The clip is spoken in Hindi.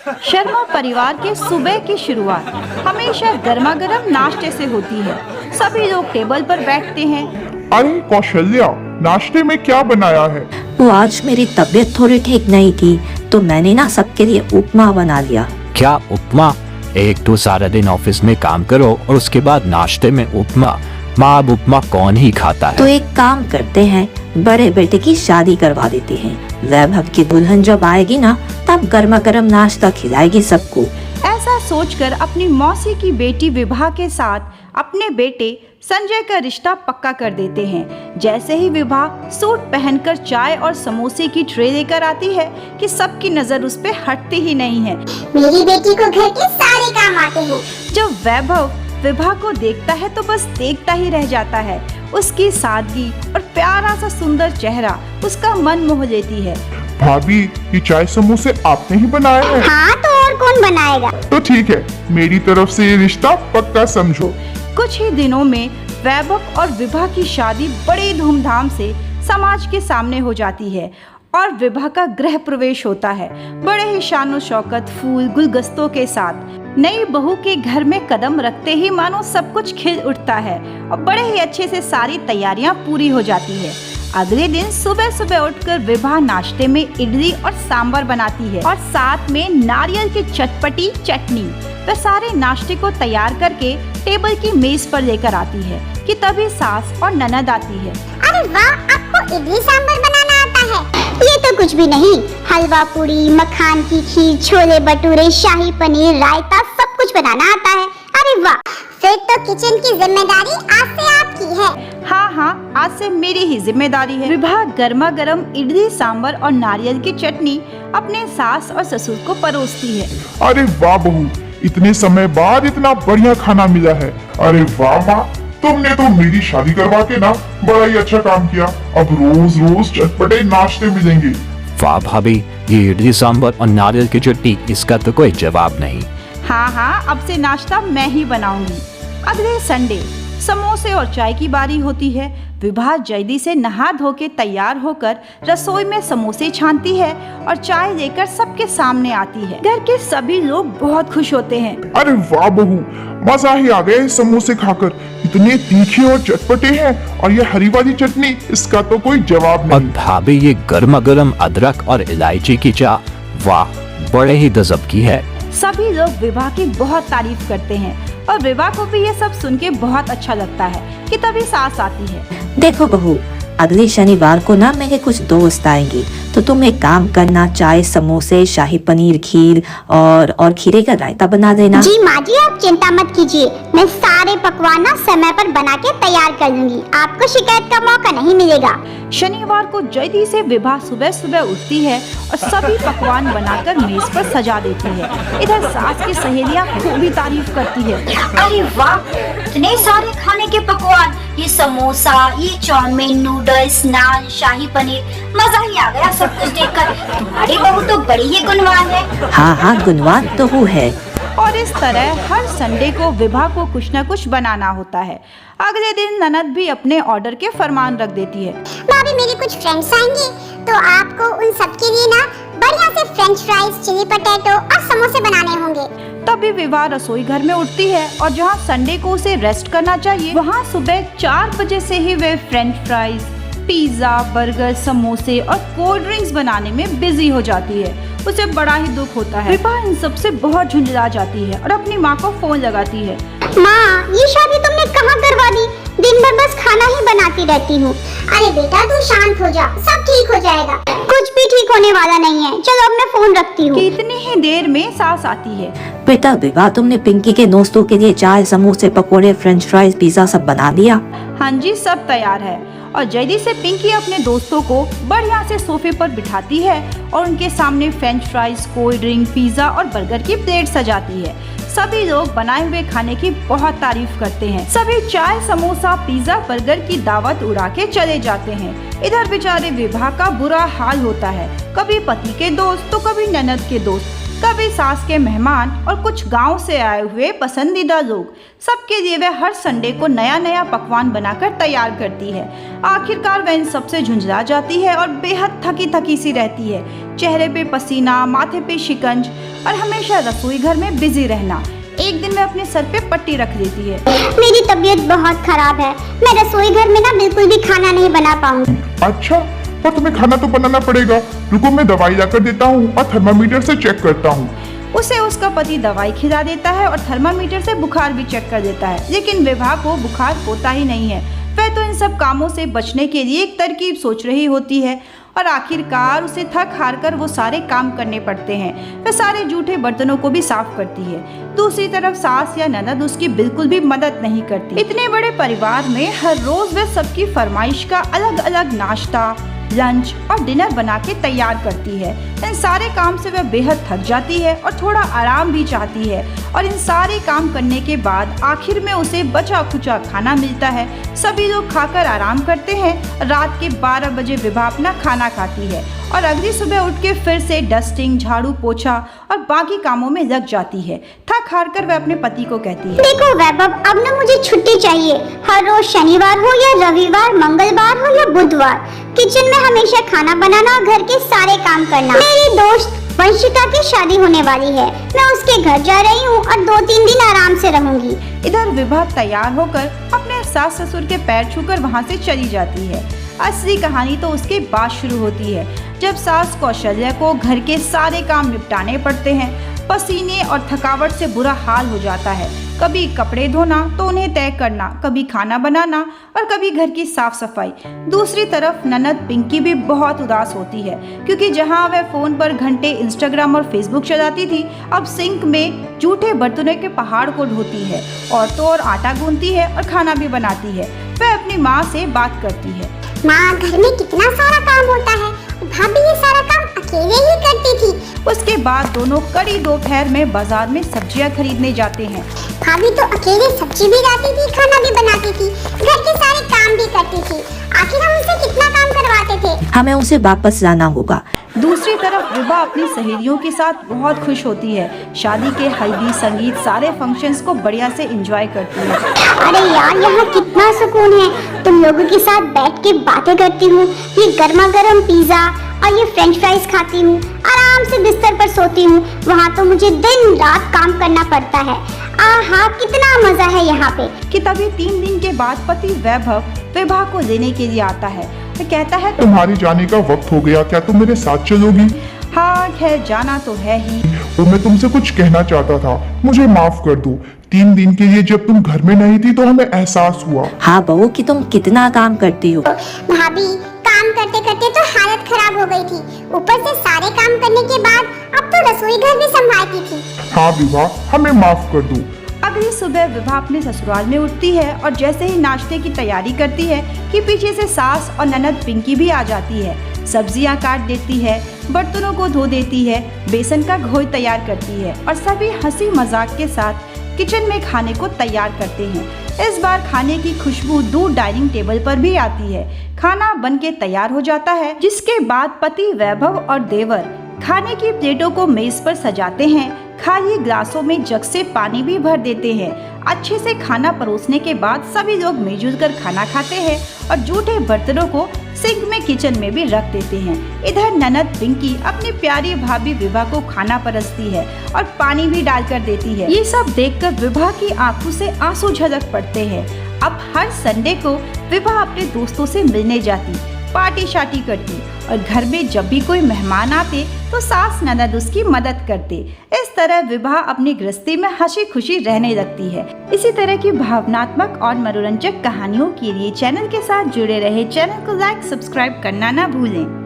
शर्मा परिवार के सुबह की शुरुआत हमेशा गर्मा गर्म नाश्ते से होती है। सभी लोग टेबल पर बैठते हैं। अरे कौशल्या, नाश्ते में क्या बनाया है? वो आज मेरी तबीयत थोड़ी ठीक नहीं थी तो मैंने ना सबके लिए उपमा बना लिया। क्या उपमा? एक तो सारा दिन ऑफिस में काम करो और उसके बाद नाश्ते में उपमा। माँ, अब उपमा कौन ही खाता है? तो एक काम करते हैं, बड़े बेटे की शादी करवा देते हैं। वैभव की दुल्हन जब आएगी ना तब गर्मा गर्म नाश्ता खिलाएगी सबको। ऐसा सोचकर अपनी मौसी की बेटी विभा के साथ अपने बेटे संजय का रिश्ता पक्का कर देते हैं। जैसे ही विभा सूट पहनकर चाय और समोसे की ट्रे लेकर आती है कि सबकी नजर उस पे हटती ही नहीं है। मेरी बेटी को घर के सारे काम आते हैं। जब वैभव विभा को देखता है तो बस देखता ही रह जाता है। उसकी सादगी और प्यारा सा सुंदर चेहरा उसका मन मोह लेती है। भाभी, ये चाय समोसे आपने ही बनाए हैं? हाँ, तो और कौन बनाएगा? तो ठीक है, मेरी तरफ से ये रिश्ता पक्का समझो। कुछ ही दिनों में वैभव और विभा की शादी बड़े धूमधाम से समाज के सामने हो जाती है और विभा का गृह प्रवेश होता है। बड़े ही शानो शौकत, फूल गुलदस्तों के साथ नई बहू के घर में कदम रखते ही मानो सब कुछ खिल उठता है और बड़े ही अच्छे से सारी तैयारियां पूरी हो जाती है। अगले दिन सुबह सुबह उठकर विभा नाश्ते में इडली और सांभर बनाती है और साथ में नारियल की चटपटी चटनी। वह सारे नाश्ते को तैयार करके टेबल की मेज पर लेकर आती है कि तभी सास और ननद आती है। अरे वाह, आपको इडली सांभर बनाना आता है? ये तो कुछ भी नहीं, हलवा पूरी, मखान की खीर, छोले भटूरे, शाही पनीर, रायता सब कुछ बनाना आता है। अरे वाह, फिर तो किचन की जिम्मेदारी आज से आपकी है। हाँ, आज से मेरी ही जिम्मेदारी है। विभा गर्मा गर्म इडली सांभर और नारियल की चटनी अपने सास और ससुर को परोसती है। अरे वाह बहू, इतने समय बाद इतना बढ़िया खाना मिला है। अरे वाह माँ, तुमने तो मेरी शादी करवा के ना बड़ा ही अच्छा काम किया। अब रोज रोज चटपटे नाश्ते मिलेंगे। वाह भाभी, ये इडली सांभर और नारियल की चटनी, इसका तो कोई जवाब नहीं। हाँ, अब से नाश्ता मैं ही बनाऊंगी। अगले संडे समोसे और चाय की बारी होती है। विभा जल्दी से नहा धो के तैयार होकर रसोई में समोसे छानती है और चाय लेकर सबके सामने आती है। घर के सभी लोग बहुत खुश होते हैं। अरे वाह बहू, मजा ही आ गया समोसे खाकर। इतने तीखे और चटपटे हैं और ये हरी वाली चटनी, इसका तो कोई जवाब और नहीं। भाभी, ये गर्मा गर्म अदरक और इलायची की चाय, वाह, बड़े ही गजब की है। सभी लोग विभा की बहुत तारीफ करते हैं और विभा को भी ये सब सुन के बहुत अच्छा लगता है कि तभी सास आती है। देखो बहू, अगले शनिवार को ना मेरे कुछ दोस्त आएंगे तो तुम एक काम करना, चाय समोसे, शाही पनीर, खीर और खीरे का रायता बना देना। जी माँ जी, आप चिंता मत कीजिए, मैं सारे पकवान ना समय पर बना के तैयार कर लूंगी। आपको शिकायत का मौका नहीं मिलेगा। शनिवार को जल्दी से विभा सुबह सुबह उठती है और सभी पकवान बनाकर मेज पर सजा देती है। इधर सास की सहेलियां खूब भी तारीफ करती है। अरे वाह, इतने सारे खाने के पकवान, ये समोसा, ये चाउमीन, नूडल्स, नान, शाही पनीर, मजा ही आ गया सब कुछ देखकर। तुम्हारी बहू तो बड़ी ही गुणवान है। हाँ, गुणवान तो वो है। और इस तरह हर संडे को विभा को कुछ न कुछ बनाना होता है। अगले दिन ननद भी अपने ऑर्डर के फरमान रख देती है। भाभी, मेरे कुछ फ्रेंड्स आएंगे तो आपको उन सबके लिए ना बढ़िया से फ्रेंच फ्राइज, चिली पोटैटो और समोसे बनाने होंगे। तभी विभा रसोई घर में उठती है और जहां संडे को उसे रेस्ट करना चाहिए, वहां सुबह 4 बजे से ही वे फ्रेंच फ्राइज, पिज्जा, बर्गर, समोसे और कोल्ड ड्रिंक्स बनाने में बिजी हो जाती है। उसे बड़ा ही दुख होता है। विभा इन सब से बहुत झुंझला जाती है और अपनी माँ को फोन लगाती है। माँ, ये शादी तुमने कहाँ करवा दी? दिन भर बस खाना ही बनाती रहती हूँ। अरे बेटा, तू शांत हो जा, सब ठीक हो जाएगा। कुछ भी ठीक होने वाला नहीं है। चलो अब मैं फोन रखती हूँ। कितनी ही देर में सास आती है। बेटा विवाह, तुमने पिंकी के दोस्तों के लिए चाय, समोसे, पकोड़े, फ्रेंच फ्राइज, पिज्जा सब बना दिया? हाँ जी, सब तैयार है। और जल्दी से पिंकी अपने दोस्तों को बढ़िया से सोफे पर बिठाती है और उनके सामने French fries, cold drink, pizza और बर्गर की प्लेट सजाती है। सभी लोग बनाए हुए खाने की बहुत तारीफ करते हैं। सभी चाय, समोसा, पिज्जा, बर्गर की दावत उड़ा के चले जाते हैं। इधर बेचारे विभा का बुरा हाल होता है। कभी पति के दोस्त तो कभी ननद के दोस्त। कभी सास के मेहमान और कुछ गांव से आए हुए पसंदीदा लोग, सबके लिए वह हर संडे को नया नया पकवान बनाकर तैयार करती है। आखिरकार वह इन सबसे झुंझला जाती है और बेहद थकी थकी सी रहती है। चेहरे पे पसीना, माथे पे शिकंज और हमेशा रसोई घर में बिजी रहना। एक दिन वह अपने सर पे पट्टी रख देती है। मेरी तबीयत बहुत खराब है, मैं रसोई घर में ना बिल्कुल भी खाना नहीं बना पाऊंगी। अच्छा, पर तुम्हें खाना तो बनाना पड़ेगा। रुको, मैं दवाई लाकर देता हूँ और थर्मामीटर से चेक करता हूँ। उसे उसका पति दवाई खिला देता है और थर्मामीटर से बुखार भी चेक कर देता है, लेकिन विभा को बुखार होता ही नहीं है। वह तो इन सब कामों से बचने के लिए एक तरकीब सोच रही होती है और आखिरकार उसे थक हार कर वो सारे काम करने पड़ते हैं। वह सारे जूठे बर्तनों को भी साफ करती है। दूसरी तरफ सास या ननद उसकी बिल्कुल भी मदद नहीं करती। इतने बड़े परिवार में हर रोज वह सबकी फरमाइश का अलग अलग नाश्ता, लंच और डिनर बना के तैयार करती है। इन सारे काम से वह बेहद थक जाती है और थोड़ा आराम भी चाहती है। और इन सारे काम करने के बाद आखिर में उसे बचा खुचा खाना मिलता है। सभी लोग खाकर आराम करते हैं। रात के 12 बजे विभा अपना खाना खाती है और अगली सुबह उठ के फिर से डस्टिंग, झाड़ू पोछा और बाकी कामों में लग जाती है। थक हार कर वह अपने पति को कहती है, देखो वैभव, अब ना मुझे छुट्टी चाहिए। हर रोज शनिवार हो या रविवार, मंगलवार हो या बुधवार, किचन में हमेशा खाना बनाना और घर के सारे काम करना। मेरी दोस्त वंशिका की शादी होने वाली है, मैं उसके घर जा रही हूँ और 2-3 दिन आराम से रहूंगी। इधर विभा तैयार होकर अपने सास ससुर के पैर छूकर वहाँ से चली जाती है। असली कहानी तो उसके बाद शुरू होती है, जब सास कौशल्या को घर के सारे काम निपटाने पड़ते हैं। पसीने और थकावट से बुरा हाल हो जाता है। कभी कपड़े धोना तो उन्हें तय करना, कभी खाना बनाना और कभी घर की साफ सफाई। दूसरी तरफ ननद पिंकी भी बहुत उदास होती है, क्योंकि जहां वह फोन पर घंटे इंस्टाग्राम और फेसबुक चलाती थी, अब सिंक में जूठे बर्तनों के पहाड़ को ढोती है और तो और आटा गूंथती है और खाना भी बनाती है। वह अपनी माँ से बात करती है, माँ, घर में कितना सारा काम होता है, भाभी ये सारा काम अकेले ही करती थी। उसके बाद दोनों कड़ी दोपहर में बाजार में सब्जियां खरीदने जाते हैं। भाभी तो अकेले सब्जी भी लाती थी, खाना भी बनाती थी, घर के सारे काम भी करती थी। आखिर हम उनसे कितना काम करवाते थे। हमें उसे वापस लाना होगा। दूसरी तरफ विभा अपनी सहेलियों के साथ बहुत खुश होती है। शादी के हल्दी, संगीत, सारे फंक्शंस को बढ़िया से एंजॉय करती है। अरे यार, यहाँ कितना सुकून है। तुम लोगों के साथ बैठ के बातें करती हूँ, ये गर्मा गर्म पिज्जा और ये फ्रेंच फ्राइज खाती हूँ, आराम से बिस्तर पर सोती हूँ। वहाँ तो मुझे दिन रात काम करना पड़ता है। आहा, कितना मजा है यहाँ पे। कि तभी 3 दिन के बाद पति वैभव विभा को लेने के लिए आता है। वह कहता है, तुम्हारे जाने का वक्त हो गया, क्या तुम मेरे साथ चलोगी? हाँ खैर जाना तो है ही। वो मैं तुमसे कुछ कहना चाहता था, मुझे माफ कर दो। 3 दिन के लिए जब तुम घर में नहीं थी तो हमें एहसास हुआ। हाँ बहू, कि तुम कितना काम करती हो। भाभी, काम करते करते तो हालत खराब हो गई थी, ऊपर से सारे काम करने के बाद अब तो रसोई घर भी संभालती थी। हाँ विभा, हमें माफ कर दो। अगली सुबह विभा अपने ससुराल में उठती है और जैसे ही नाश्ते की तैयारी करती है कि पीछे से सास और ननद पिंकी भी आ जाती है। सब्जियां काट देती है, बर्तनों को धो देती है, बेसन का घोल तैयार करती है और सभी हंसी मजाक के साथ किचन में खाने को तैयार करते हैं। इस बार खाने की खुशबू दूर डाइनिंग टेबल पर भी आती है। खाना बनके तैयार हो जाता है, जिसके बाद पति वैभव और देवर खाने की प्लेटों को मेज पर सजाते हैं। खाली ग्लासों में जग से पानी भी भर देते हैं। अच्छे से खाना परोसने के बाद सभी लोग मिलजुल कर खाना खाते हैं और जूठे बर्तनों को सिंक में किचन में भी रख देते हैं। इधर ननद पिंकी अपनी प्यारी भाभी विभा को खाना परसती है और पानी भी डालकर देती है। ये सब देखकर विभा की आंखों से आंसू झलक पड़ते हैं। अब हर संडे को विभा अपने दोस्तों से मिलने जाती, पार्टी शार्टी करती और घर में जब भी कोई मेहमान आते तो सास ननद उसकी मदद करते। इस तरह विभा अपनी गृहस्थी में हंसी खुशी रहने लगती है। इसी तरह की भावनात्मक और मनोरंजक कहानियों के लिए चैनल के साथ जुड़े रहे। चैनल को लाइक, सब्सक्राइब करना ना भूलें।